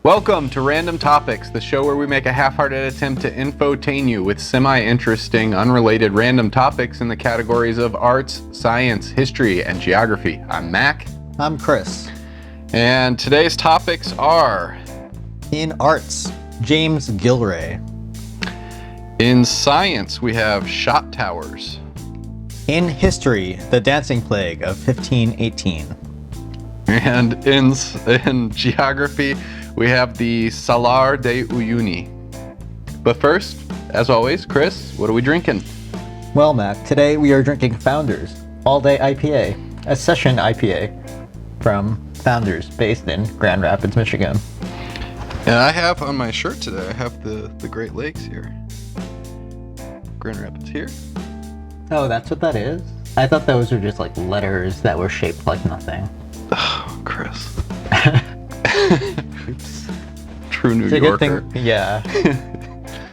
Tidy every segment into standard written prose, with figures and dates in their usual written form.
Welcome to Random Topics, the show where we make a half-hearted attempt to infotain you with semi-interesting, unrelated random topics in the categories of arts, science, history, and geography. I'm Mac. I'm Chris. And today's topics are... In arts, James Gillray. In science, we have shot towers. In history, the dancing plague of 1518. And in geography, we have the Salar de Uyuni. But first, as always, Chris, what are we drinking? Well, Mac, today we are drinking Founders All-Day IPA, a session IPA from Founders, based in Grand Rapids, Michigan. And I have on my shirt today, I have the Great Lakes here. Grand Rapids here. Oh, that's what that is? I thought those were just like letters that were shaped like nothing. Oh, Chris. Oops. True New It's a good Yorker. thing, yeah.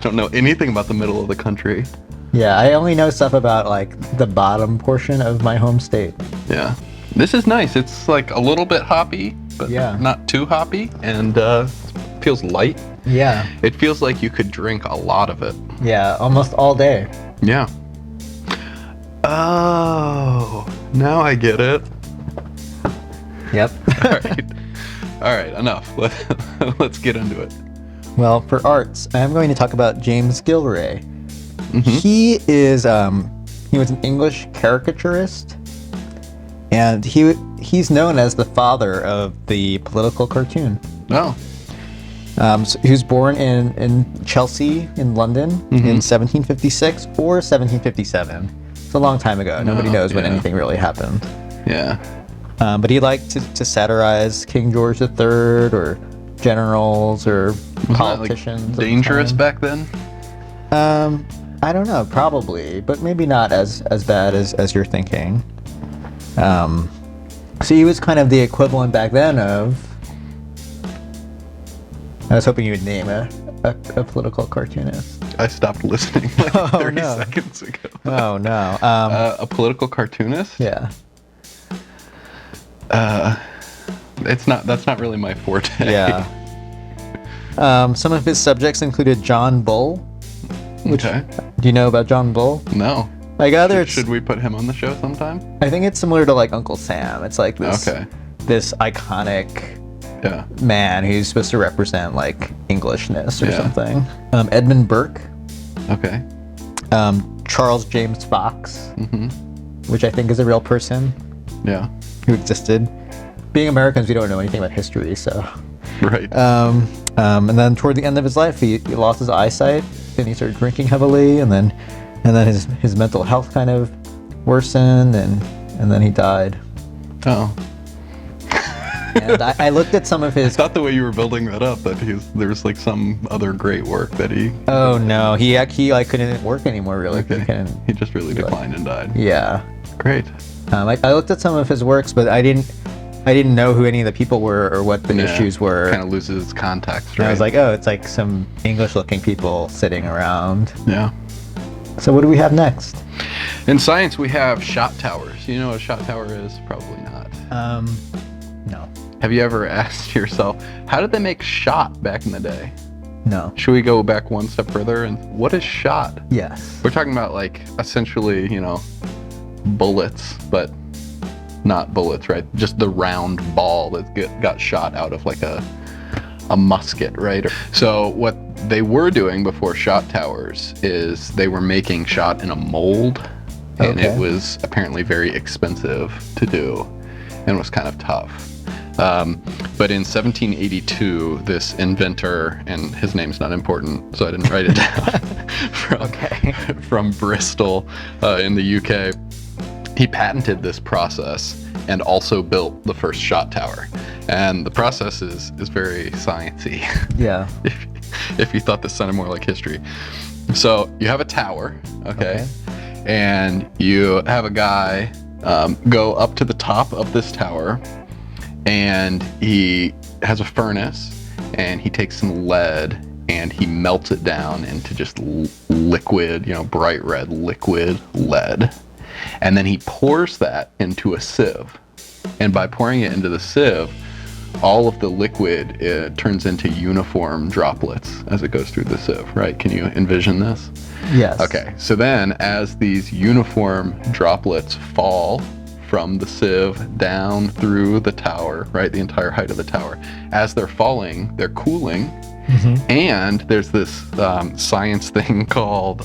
Don't know anything about the middle of the country. Yeah, I only know stuff about like the bottom portion of my home state. Yeah. This is nice. It's like a little bit hoppy, but Yeah. not too hoppy, and feels light. Yeah, It feels like you could drink a lot of it. yeah, almost all day. Yeah. Oh, now I get it. Yep. All right, enough. Let's get into it. Well, for arts, I'm going to talk about James Gillray. Mhm. He was an English caricaturist, and he's known as the father of the political cartoon. Oh, So he was born in Chelsea in London in 1756 or 1757. It's a long time ago. Nobody knows when yeah. anything really happened. yeah. But he liked to satirize King George III or generals or politicians. Like of the dangerous time. back then? I don't know, probably, but maybe not as bad as you're thinking. So he was kind of the equivalent back then of... I was hoping you would name a political cartoonist. I stopped listening like Oh, 30 no. seconds ago. Oh, no. A political cartoonist? Yeah. That's not really my forte. Yeah. Some of his subjects included John Bull. Okay. Do you know about John Bull? No. I gather Should we put him on the show sometime? I think it's similar to like Uncle Sam. It's like this iconic Yeah. man who's supposed to represent like Englishness or Yeah. something. Edmund Burke, Okay. Charles James Fox, Mm-hmm. which I think is a real person Yeah. who existed. Being Americans, we don't know anything about history, so. Right. And then toward the end of his life, he lost his eyesight, and he started drinking heavily, and then his mental health kind of worsened, and then he died. Oh. And I looked at some of I his. thought the way you were building that up that there was like some other great work that he. Oh no, he like couldn't work anymore really. Okay. He couldn't. He just really declined and died. Yeah. Great. I looked at some of his works, but I didn't know who any of the people were or what the issues were. Kind of loses context, And right? I was like, oh, it's like some English-looking people sitting around. Yeah. So what do we have next? In science, we have shot towers. You know what a shot tower is? Probably not. No. Have you ever asked yourself, how did they make shot back in the day? No. Should we go back one step further? And what is shot? Yes. We're talking about like essentially, bullets, but not bullets, right? Just the round ball that got shot out of like a musket, right? So what they were doing before shot towers is they were making shot in a mold, and Okay. it was apparently very expensive to do and was kind of tough. But in 1782, this inventor, and his name's not important, so I didn't write it down, from Bristol in the UK, he patented this process and also built the first shot tower. And the process is very sciencey. Yeah. if you thought this sounded more like history. So you have a tower, okay. And you have a guy go up to the top of this tower, and he has a furnace, and he takes some lead and he melts it down into just liquid, bright red liquid lead. And then he pours that into a sieve. And by pouring it into the sieve, all of the liquid turns into uniform droplets as it goes through the sieve, right? Can you envision this? Yes. Okay, so then as these uniform droplets fall from the sieve down through the tower, right, the entire height of the tower, as they're falling, they're cooling. And there's this science thing called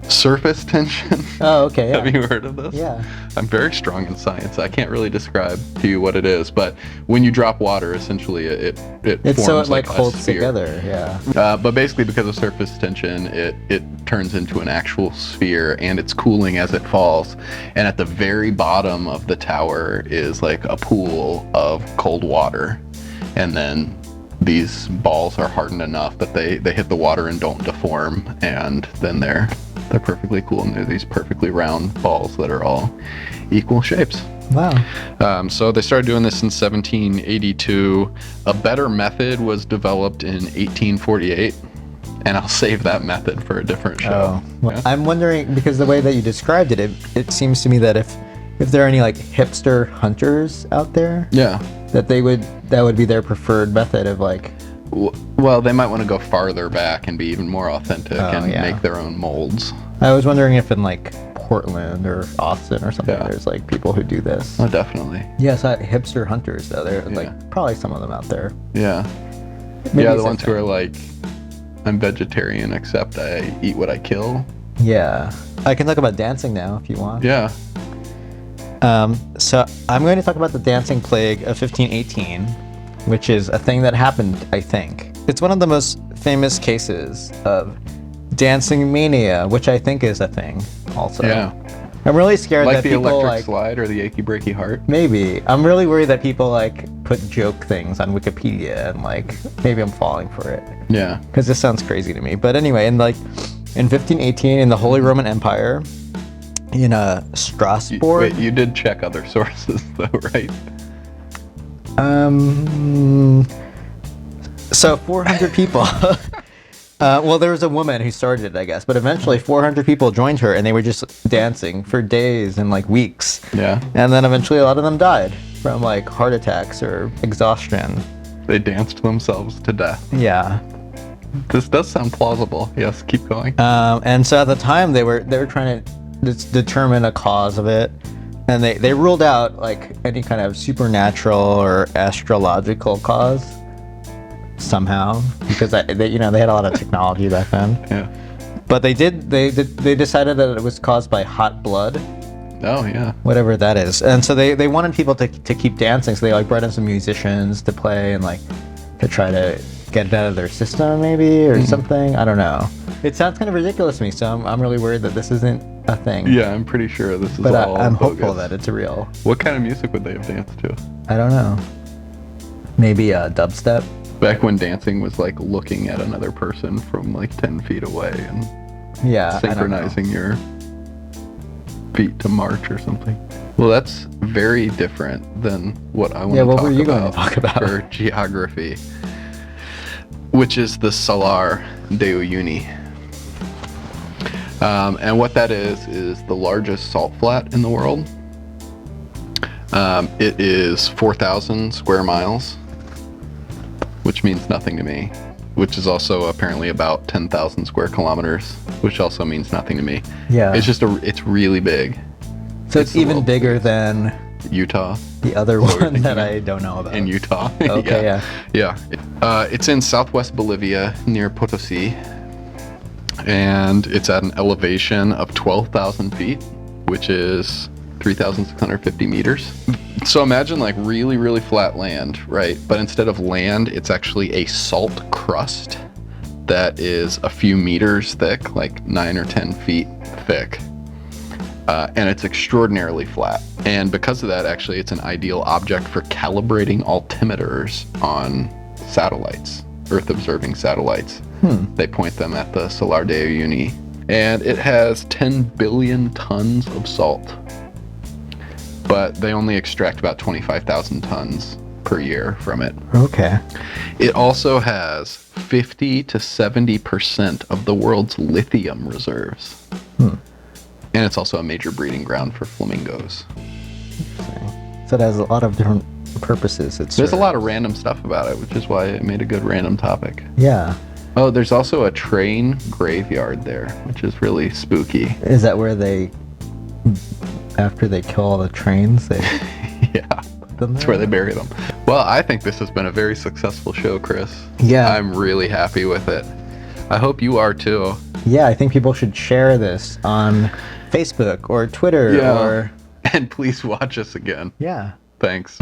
surface tension. Oh, okay. Yeah. Have you heard of this? Yeah. I'm very strong in science. I can't really describe to you what it is, but when you drop water, essentially it It's forms so it like holds a sphere. together. Yeah. But basically, because of surface tension, it turns into an actual sphere, and it's cooling as it falls. And at the very bottom of the tower is like a pool of cold water, and then these balls are hardened enough that they hit the water and don't deform, and then they're perfectly cool, and they're these perfectly round balls that are all equal shapes. Wow. So they started doing this in 1782. A better method was developed in 1848, and I'll save that method for a different show. Oh. Well, Yeah? I'm wondering, because the way that you described it, it seems to me that if there are any like hipster hunters out there, Yeah. that would be their preferred method of like. Well, they might want to go farther back and be even more authentic and yeah. make their own molds. I was wondering if in like Portland or Austin or something, Yeah. there's like people who do this. Oh, definitely. Yes, hipster hunters though. There are Yeah. like probably some of them out there. Yeah. Maybe Yeah, the the same ones who thing. are like, I'm vegetarian except I eat what I kill. Yeah. I can talk about dancing now if you want. Yeah. So I'm going to talk about the dancing plague of 1518, which is a thing that happened, I think. It's one of the most famous cases of dancing mania, which I think is a thing also. Yeah. I'm really scared Like that the people electric like, slide or the achy breaky heart. maybe. I'm really worried that people like put joke things on Wikipedia and like maybe I'm falling for it. Yeah. Because this sounds crazy to me. But anyway, in 1518 in the Holy Roman Empire, in Strasbourg. Wait, you did check other sources though, right? So 400 people. Well, there was a woman who started it, I guess, but eventually 400 people joined her, and they were just dancing for days and like weeks. Yeah. And then eventually a lot of them died from like heart attacks or exhaustion. They danced themselves to death. Yeah. This does sound plausible. Yes, keep going. And so at the time they were trying to determine a cause of it, and they ruled out like any kind of supernatural or astrological cause somehow, because they had a lot of technology back then. Yeah. But they decided that it was caused by hot blood, Oh, yeah. whatever that is. And so they wanted people to keep dancing, so they like brought in some musicians to play and like to try to get it out of their system maybe or something. I don't know. It sounds kind of ridiculous to me, so I'm really worried that this isn't a thing. Yeah, I'm pretty sure this is But all I'm hopeful bogus. that it's real. What kind of music would they have danced to? I don't know. Maybe dubstep. Back when dancing was like looking at another person from like 10 feet away and Yeah. synchronizing your feet to march or something. Well, that's very different than what I want Yeah, to what talk were you about going to talk about? for geography, which is the Salar de Uyuni. And what that is the largest salt flat in the world. It is 4,000 square miles, which means nothing to me, which is also apparently about 10,000 square kilometers, which also means nothing to me. Yeah. It's really big. So it's the even world's bigger than Utah. the other what we're one that thinking I don't know about. In Utah. Okay, Yeah. It's in southwest Bolivia near Potosi, and it's at an elevation of 12,000 feet, which is 3,650 meters. So imagine like really, really flat land, right? But instead of land, it's actually a salt crust that is a few meters thick, like 9 or 10 feet thick. And it's extraordinarily flat. And because of that, actually, it's an ideal object for calibrating altimeters on satellites, Earth-observing satellites. They point them at the Salar de Uyuni. And it has 10 billion tons of salt. But they only extract about 25,000 tons per year from it. Okay. It also has 50 to 70% of the world's lithium reserves. And it's also a major breeding ground for flamingos. So it has a lot of different purposes it There's a lot of serves. random stuff about it, which is why it made a good random topic. Yeah. Oh, there's also a train graveyard there, which is really spooky. Is that where they, after they kill all the trains, they Yeah, put them that's there? where they bury them. Well, I think this has been a very successful show, Chris. Yeah. I'm really happy with it. I hope you are too. Yeah, I think people should share this on Facebook or Twitter or... And please watch us again. Yeah. Thanks.